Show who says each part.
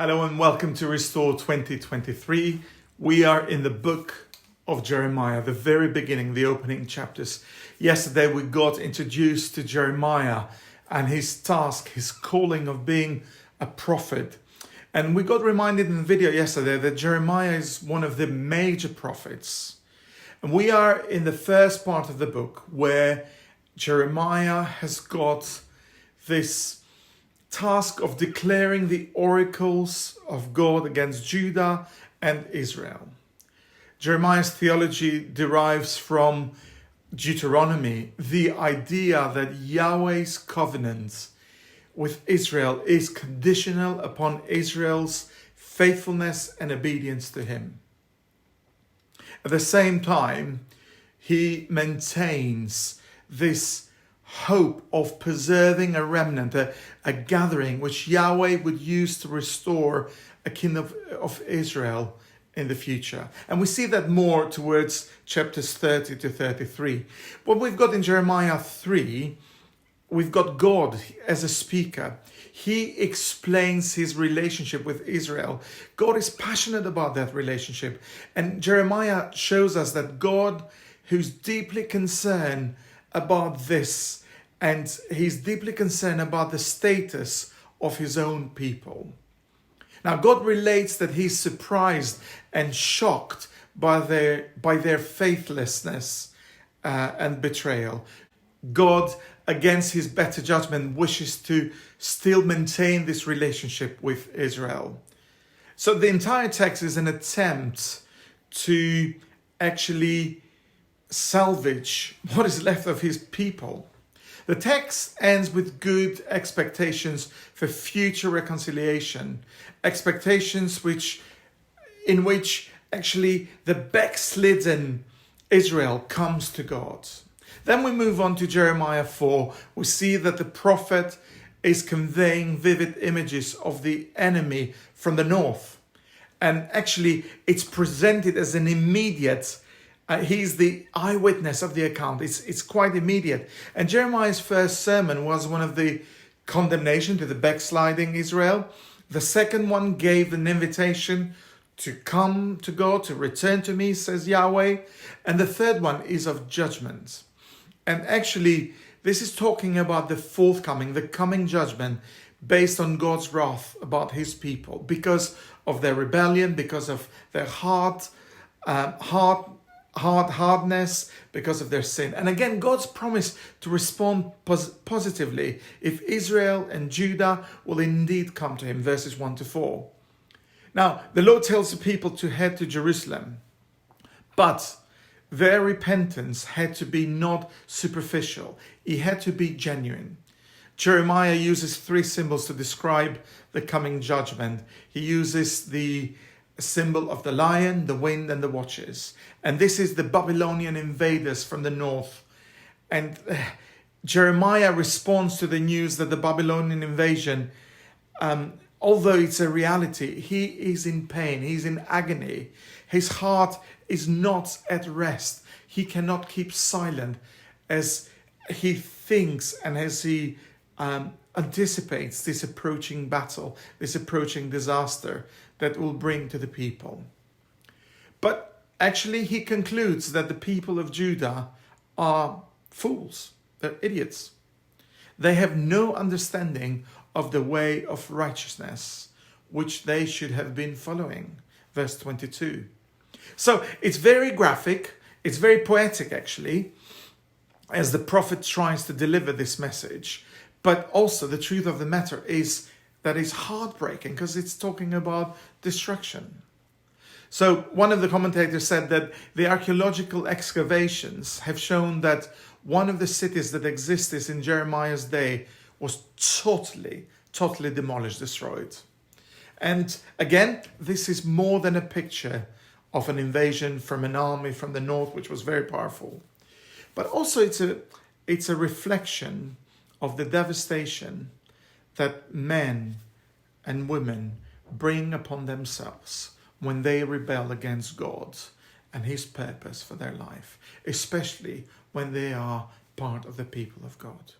Speaker 1: Hello and welcome to Restore 2023. We are in the book of Jeremiah, the very beginning, the opening chapters. Yesterday we got introduced to Jeremiah and his task, his calling of being a prophet. And we got reminded in the video yesterday that Jeremiah is one of the major prophets. And we are in the first part of the book where Jeremiah has got this task of declaring the oracles of God against Judah and Israel. Jeremiah's theology derives from Deuteronomy, the idea that Yahweh's covenant with Israel is conditional upon Israel's faithfulness and obedience to him. At the same time, he maintains this hope of preserving a remnant, a gathering which Yahweh would use to restore a kingdom of Israel in the future. And we see that more towards chapters 30 to 33. What we've got in Jeremiah 3, we've got God as a speaker. He explains his relationship with Israel. God is passionate about that relationship. And Jeremiah shows us that God, who's deeply concerned about this, and he's deeply concerned about the status of his own people. Now, God relates that he's surprised and shocked by their faithlessness and betrayal. God, against his better judgment, wishes to still maintain this relationship with Israel. So the entire text is an attempt to actually salvage what is left of his people. The text ends with good expectations for future reconciliation, expectations in which actually the backslidden Israel comes to God. Then we move on to Jeremiah 4. We see that the prophet is conveying vivid images of the enemy from the north. And actually it's presented as an immediate he's the eyewitness of the account. It's quite immediate. And Jeremiah's first sermon was one of the condemnation to the backsliding Israel. The second one gave an invitation to come to God, to return to me, says Yahweh. And the third one is of judgment. And actually, this is talking about the coming judgment based on God's wrath about his people because of their rebellion, because of their hardness, because of their sin. And again, God's promise to respond positively if Israel and Judah will indeed come to him, verses 1 to 4. Now, the Lord tells the people to head to Jerusalem, but their repentance had to be not superficial. It had to be genuine. Jeremiah uses three symbols to describe the coming judgment. He uses the symbol of the lion, the wind, and the watchers. And this is the Babylonian invaders from the north. And Jeremiah responds to the news that the Babylonian invasion, although it's a reality, he is in pain, he's in agony. His heart is not at rest. He cannot keep silent as he thinks and as he anticipates this approaching battle, this approaching disaster that will bring to the people. But actually he concludes that the people of Judah are fools, they're idiots. They have no understanding of the way of righteousness, which they should have been following. Verse 22. So it's very graphic, it's very poetic actually, as the prophet tries to deliver this message. But also the truth of the matter is that is heartbreaking because it's talking about destruction. So one of the commentators said that the archaeological excavations have shown that one of the cities that existed in Jeremiah's day was totally demolished, destroyed. And again, this is more than a picture of an invasion from an army from the north, which was very powerful. But also it's a reflection of the devastation that men and women bring upon themselves when they rebel against God and his purpose for their life, especially when they are part of the people of God.